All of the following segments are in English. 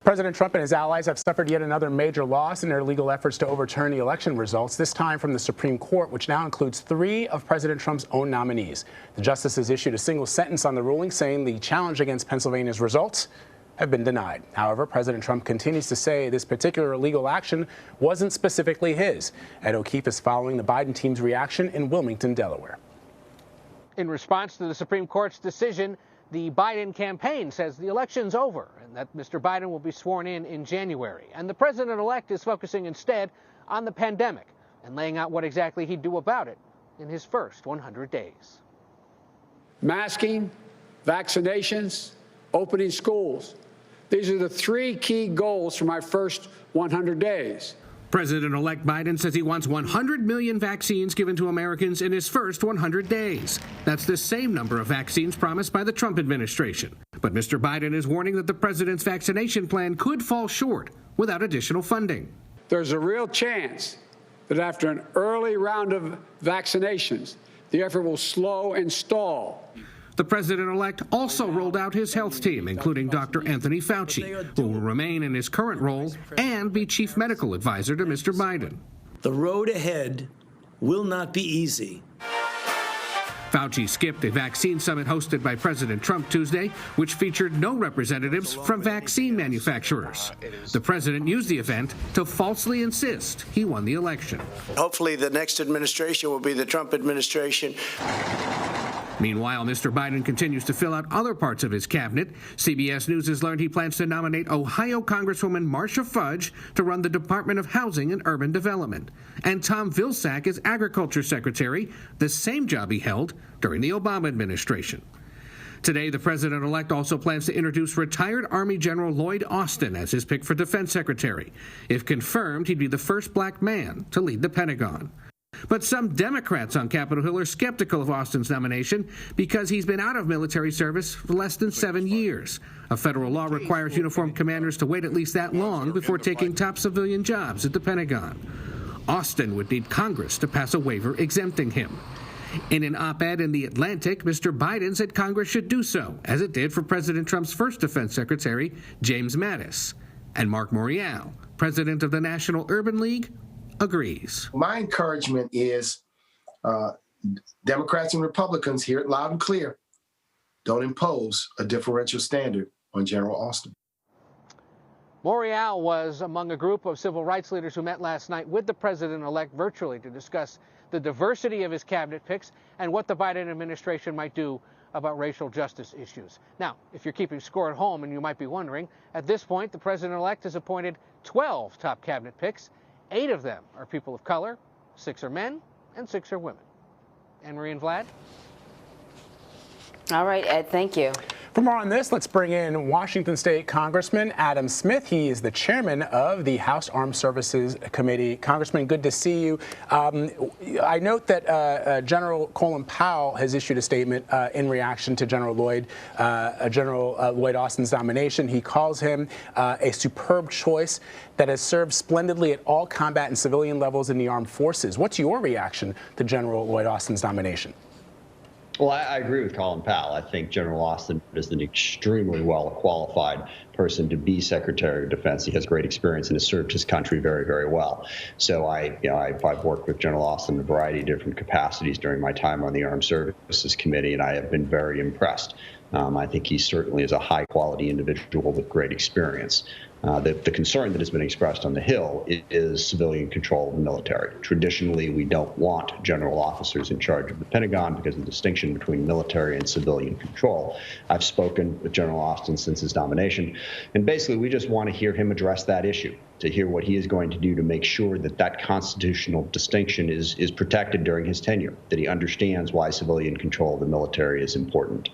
President Trump and his allies have suffered yet another major loss in their legal efforts to overturn the election results, this time from the Supreme Court, which now includes 3 of President Trump's own nominees. The justices issued a single sentence on the ruling, saying the challenge against Pennsylvania's results have been denied. However, President Trump continues to say this particular legal action wasn't specifically his. Ed O'Keefe is following the Biden team's reaction in Wilmington, Delaware. In response to the Supreme Court's decision, the Biden campaign says the election's over and that Mr. Biden will be sworn in January. And the president-elect is focusing instead on the pandemic and laying out what exactly he'd do about it in his first 100 days. Masking, vaccinations, opening schools. These are the 3 key goals for my first 100 days. President-elect Biden says he wants 100 million vaccines given to Americans in his first 100 days. That's the same number of vaccines promised by the Trump administration. But Mr. Biden is warning that the president's vaccination plan could fall short without additional funding. There's a real chance that after an early round of vaccinations, the effort will slow and stall. The president-elect also rolled out his health team, including Dr. Anthony Fauci, who will remain in his current role and be chief medical advisor to Mr. Biden. The road ahead will not be easy. Fauci skipped a vaccine summit hosted by President Trump Tuesday, which featured no representatives from vaccine manufacturers. The president used the event to falsely insist he won the election. Hopefully the next administration will be the Trump administration. Meanwhile, Mr. Biden continues to fill out other parts of his cabinet. CBS News has learned he plans to nominate Ohio Congresswoman Marcia Fudge to run the Department of Housing and Urban Development. And Tom Vilsack is Agriculture Secretary, the same job he held during the Obama administration. Today, the president-elect also plans to introduce retired Army General Lloyd Austin as his pick for Defense Secretary. If confirmed, he'd be the first black man to lead the Pentagon. But some Democrats on Capitol Hill are skeptical of Austin's nomination because he's been out of military service for less than 7 years. A federal law requires uniformed commanders to wait at least that long before taking top civilian jobs at the Pentagon. Austin would need Congress to pass a waiver exempting him. In an op-ed in The Atlantic, Mr. Biden said Congress should do so, as it did for President Trump's first defense secretary, James Mattis. And Mark Morial, president of the National Urban League, agrees. My encouragement is Democrats and Republicans hear it loud and clear. Don't impose a differential standard on General Austin. Morial was among a group of civil rights leaders who met last night with the president-elect virtually to discuss the diversity of his cabinet picks and what the Biden administration might do about racial justice issues. Now, if you're keeping score at home and you might be wondering, at this point, the president-elect has appointed 12 top cabinet picks. 8 of them are people of color, 6 are men, and 6 are women. Anne-Marie and Vlad? All right, Ed, thank you. For more on this, let's bring in Washington State Congressman Adam Smith. He is the chairman of the House Armed Services Committee. Congressman, good to see you. I note that General Colin Powell has issued a statement in reaction to General Lloyd Austin's nomination. He calls him a superb choice that has served splendidly at all combat and civilian levels in the armed forces. What's your reaction to General Lloyd Austin's nomination? Well, I agree with Colin Powell. I think General Austin is an extremely well-qualified person to be Secretary of Defense. He has great experience and has served his country very, very well. So I've worked with General Austin in a variety of different capacities during my time on the Armed Services Committee, and I have been very impressed. I think he certainly is a high-quality individual with great experience. The concern that has been expressed on the Hill is civilian control of the military. Traditionally, we don't want general officers in charge of the Pentagon because of the distinction between military and civilian control. I've spoken with General Austin since his nomination, and basically we just want to hear him address that issue, to hear what he is going to do to make sure that that constitutional distinction is protected during his tenure, that he understands why civilian control of the military is important.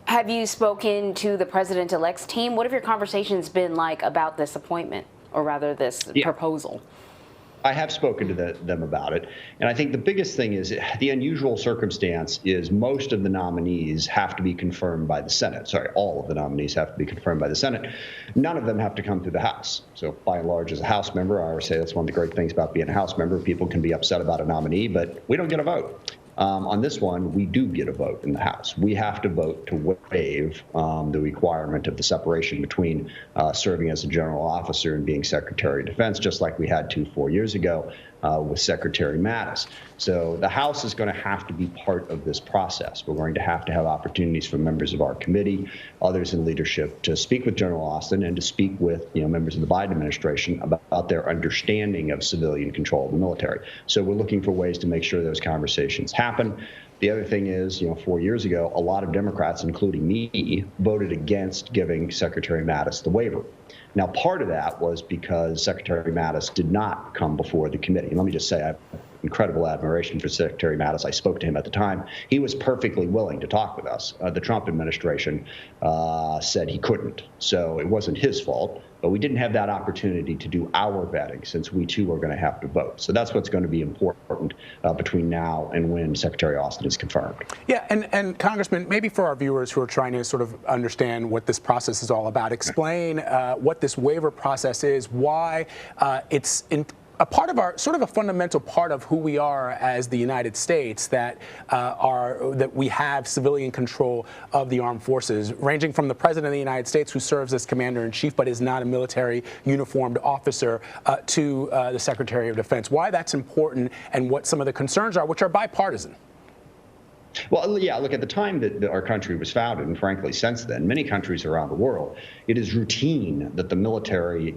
Have you spoken to the president-elect's team? What have your conversations been like about this appointment, or rather this proposal? I have spoken to them about it. And I think the biggest thing is the unusual circumstance is most of the nominees have to be confirmed by the Senate. Sorry, all of the nominees have to be confirmed by the Senate. None of them have to come through the House. So by and large, as a House member, I always say that's one of the great things about being a House member. People can be upset about a nominee, but we don't get a vote. On this one, we do get a vote in the House. We have to vote to waive the requirement of the separation between serving as a general officer and being Secretary of Defense, just like we had to 4 years ago with Secretary Mattis. So the House is going to have to be part of this process. We're going to have opportunities for members of our committee, others in leadership, to speak with General Austin and to speak with members of the Biden administration about their understanding of civilian control of the military. So we're looking for ways to make sure those conversations happen. The other thing is, 4 years ago, a lot of Democrats, including me, voted against giving Secretary Mattis the waiver. Now, part of that was because Secretary Mattis did not come before the committee. And let me just say, I have incredible admiration for Secretary Mattis. I spoke to him at the time. He was perfectly willing to talk with us. The Trump administration said he couldn't. So it wasn't his fault. But we didn't have that opportunity to do our vetting since we, too, are going to have to vote. So that's what's going to be important between now and when Secretary Austin is confirmed. Yeah, and Congressman, maybe for our viewers who are trying to sort of understand what this process is all about, explain what this waiver process is, why it's a part of our, sort of a fundamental part of who we are as the United States, that we have civilian control of the armed forces, ranging from the President of the United States, who serves as Commander-in-Chief but is not a military uniformed officer, to the Secretary of Defense. Why that's important and what some of the concerns are, which are bipartisan. Well, yeah, look, at the time that our country was founded, and frankly, since then, many countries around the world, it is routine that the military,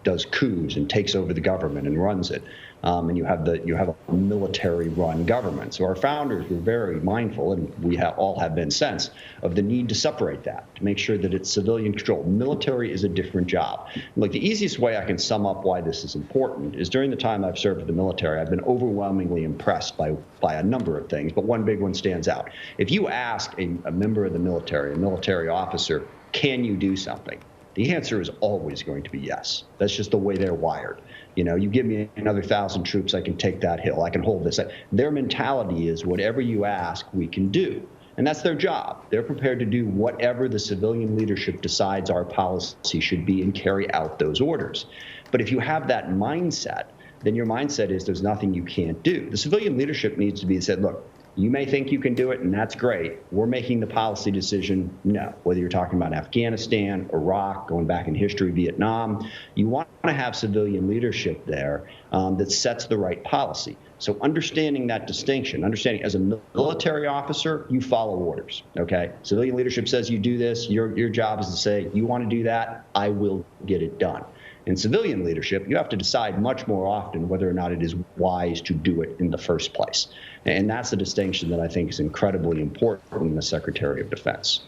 does coups and takes over the government and runs it. And you have a military-run government. So our founders were very mindful, and we all have been since, of the need to separate that, to make sure that it's civilian control. Military is a different job. Look, the easiest way I can sum up why this is important is during the time I've served with the military, I've been overwhelmingly impressed by a number of things, but one big one stands out. If you ask a member of the military, a military officer, can you do something? The answer is always going to be yes. That's just the way they're wired. You give me another 1,000 troops, I can take that hill, I can hold this. Their mentality is whatever you ask, we can do. And that's their job. They're prepared to do whatever the civilian leadership decides our policy should be and carry out those orders. But if you have that mindset, then your mindset is there's nothing you can't do. The civilian leadership needs to be said, look, you may think you can do it, and that's great. We're making the policy decision, no. Whether you're talking about Afghanistan, Iraq, going back in history, Vietnam, you want to have civilian leadership there that sets the right policy. So understanding that distinction, understanding as a military officer, you follow orders, okay? Civilian leadership says you do this, your job is to say, you want to do that, I will get it done. In civilian leadership, you have to decide much more often whether or not it is wise to do it in the first place. And that's a distinction that I think is incredibly important in the Secretary of Defense.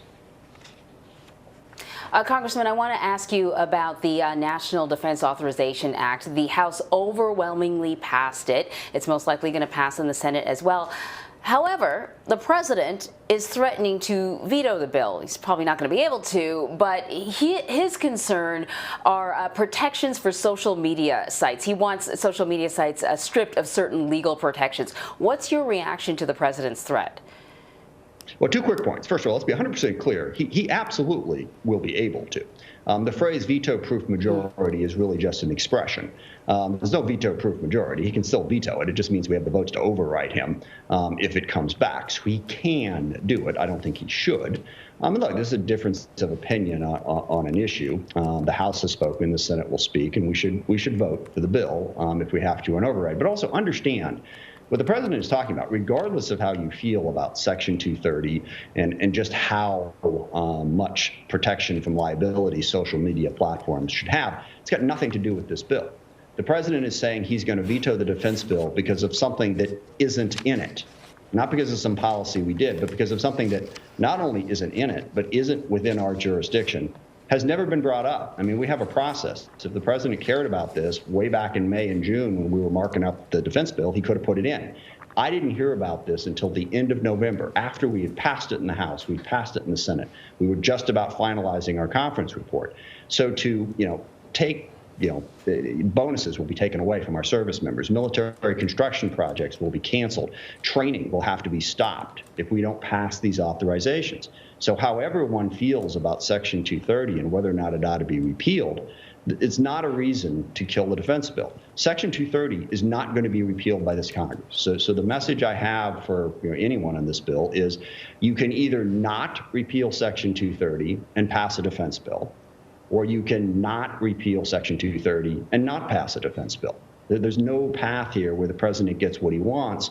Congressman, I want to ask you about the National Defense Authorization Act. The House overwhelmingly passed it. It's most likely going to pass in the Senate as well. However, the president is threatening to veto the bill. He's probably not going to be able to, but his concern are protections for social media sites. He wants social media sites stripped of certain legal protections. What's your reaction to the president's threat? Well, 2 quick points. First of all, let's be 100% clear. He absolutely will be able to. The phrase veto-proof majority is really just an expression. There's no veto-proof majority. He can still veto it. It just means we have the votes to override him if it comes back. So he can do it. I don't think he should. Look, this is a difference of opinion on an issue. The House has spoken, the Senate will speak, and we should vote for the bill if we have to an override. But also understand what the president is talking about, regardless of how you feel about Section 230 and just how much protection from liability social media platforms should have, it's got nothing to do with this bill. The president is saying he's going to veto the defense bill because of something that isn't in it. Not because of some policy we did, but because of something that not only isn't in it, but isn't within our jurisdiction, has never been brought up. I mean, we have a process. So if the president cared about this way back in May and June when we were marking up the defense bill, he could have put it in. I didn't hear about this until the end of November, after we had passed it in the House, we passed it in the Senate. We were just about finalizing our conference report. So to, take bonuses will be taken away from our service members. Military construction projects will be canceled. Training will have to be stopped if we don't pass these authorizations. So however one feels about Section 230 and whether or not it ought to be repealed, it's not a reason to kill the defense bill. Section 230 is not going to be repealed by this Congress. So the message I have for anyone on this bill is you can either not repeal Section 230 and pass a defense bill, or you can not repeal Section 230 and not pass a defense bill. There's no path here where the president gets what he wants.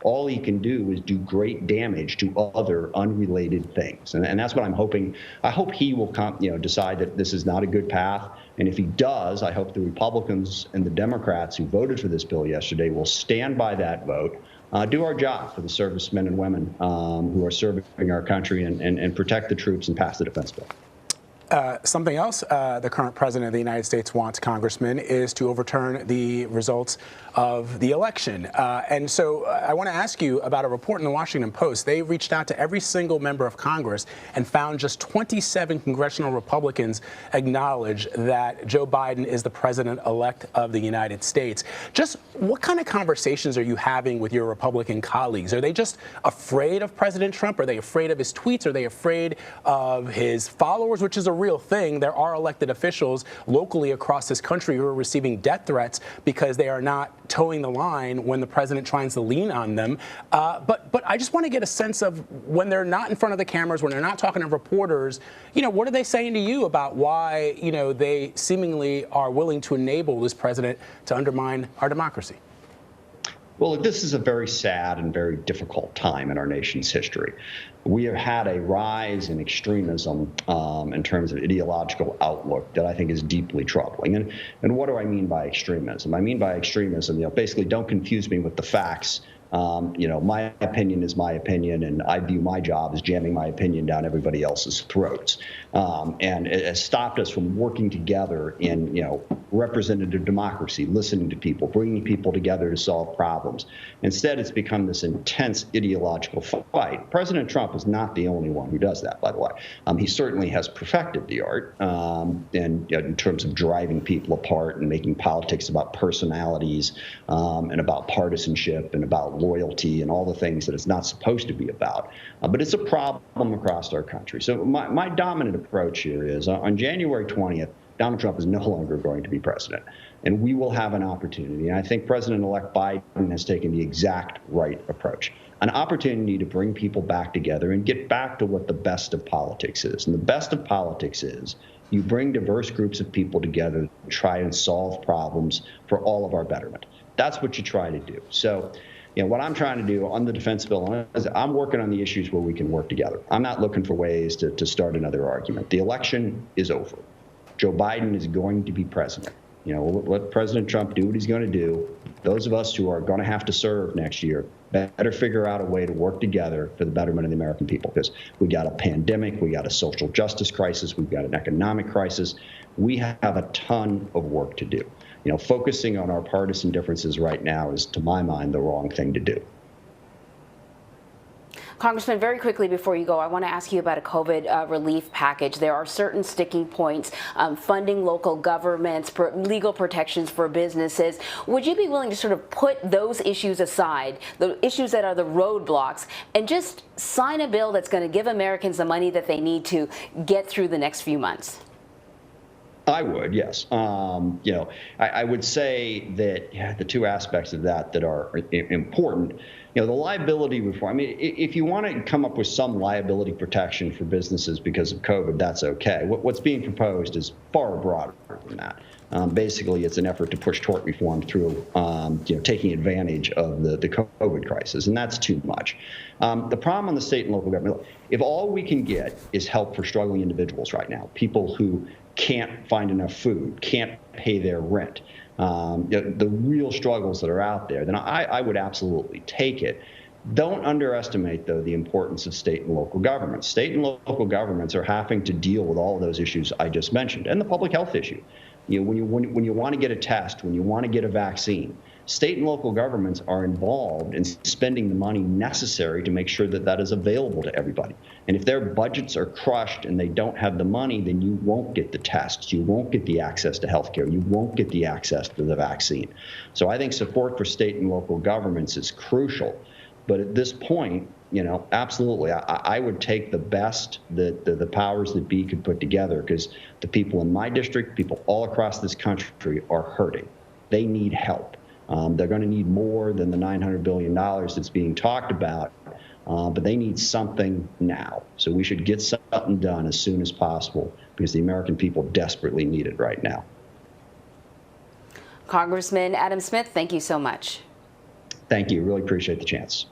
All he can do is do great damage to other unrelated things. And that's what I'm hoping. I hope he will decide that this is not a good path. And if he does, I hope the Republicans and the Democrats who voted for this bill yesterday will stand by that vote, do our job for the servicemen and women who are serving our country and protect the troops and pass the defense bill. Something else the current president of the United States wants, Congressman, is to overturn the results of the election. And so I want to ask you about a report in the Washington Post. They reached out to every single member of Congress and found just 27 congressional Republicans acknowledge that Joe Biden is the president-elect of the United States. Just what kind of conversations are you having with your Republican colleagues? Are they just afraid of President Trump? Are they afraid of his tweets? Are they afraid of his followers, which is a real thing? There are elected officials locally across this country who are receiving death threats because they are not towing the line when the president tries to lean on them. But I just want to get a sense of when they're not in front of the cameras, when they're not talking to reporters, what are they saying to you about why, they seemingly are willing to enable this president to undermine our democracy? Well, this is a very sad and very difficult time in our nation's history. We have had a rise in extremism in terms of ideological outlook that I think is deeply troubling. And what do I mean by extremism? I mean by extremism, basically don't confuse me with the facts. My opinion is my opinion, and I view my job as jamming my opinion down everybody else's throats. And it has stopped us from working together in, representative democracy, listening to people, bringing people together to solve problems. Instead, it's become this intense ideological fight. President Trump is not the only one who does that, by the way. He certainly has perfected the art in terms of driving people apart and making politics about personalities and about partisanship and about loyalty and all the things that it's not supposed to be about. But it's a problem across our country. So my dominant approach here is on January 20th, Donald Trump is no longer going to be president, and we will have an opportunity. And I think President-elect Biden has taken the exact right approach, an opportunity to bring people back together and get back to what the best of politics is. And the best of politics is you bring diverse groups of people together to try and solve problems for all of our betterment. That's what you try to do. So, what I'm trying to do on the defense bill is I'm working on the issues where we can work together. I'm not looking for ways to start another argument. The election is over. Joe Biden is going to be president. We'll let President Trump do what he's going to do. Those of us who are going to have to serve next year better figure out a way to work together for the betterment of the American people, because we got a pandemic, we got a social justice crisis, we've got an economic crisis. We have a ton of work to do. Focusing on our partisan differences right now is, to my mind, the wrong thing to do. Congressman, very quickly before you go, I want to ask you about a COVID relief package. There are certain sticking points, funding local governments, legal protections for businesses. Would you be willing to sort of put those issues aside, the issues that are the roadblocks, and just sign a bill that's going to give Americans the money that they need to get through the next few months? I would, yes. I would say that the two aspects of that are important. The liability reform. I mean, if you want to come up with some liability protection for businesses because of COVID, that's okay. What's being proposed is far broader than that. Basically, it's an effort to push tort reform through, taking advantage of the COVID crisis, and that's too much. The problem on the state and local government, if all we can get is help for struggling individuals right now, people who can't find enough food, can't pay their rent, the real struggles that are out there, then I would absolutely take it. Don't underestimate, though, the importance of state and local governments. State and local governments are having to deal with all of those issues I just mentioned, and the public health issue. when you want to get a test, when you want to get a vaccine, state and local governments are involved in spending the money necessary to make sure that that is available to everybody. And if their budgets are crushed and they don't have the money, then you won't get the tests, you won't get the access to healthcare, you won't get the access to the vaccine. So I think support for state and local governments is crucial. But at this point, absolutely, I would take the best that the powers that be could put together, because the people in my district, people all across this country are hurting. They need help. They're going to need more than the $900 billion that's being talked about, but they need something now. So we should get something done as soon as possible, because the American people desperately need it right now. Congressman Adam Smith, thank you so much. Thank you. Really appreciate the chance.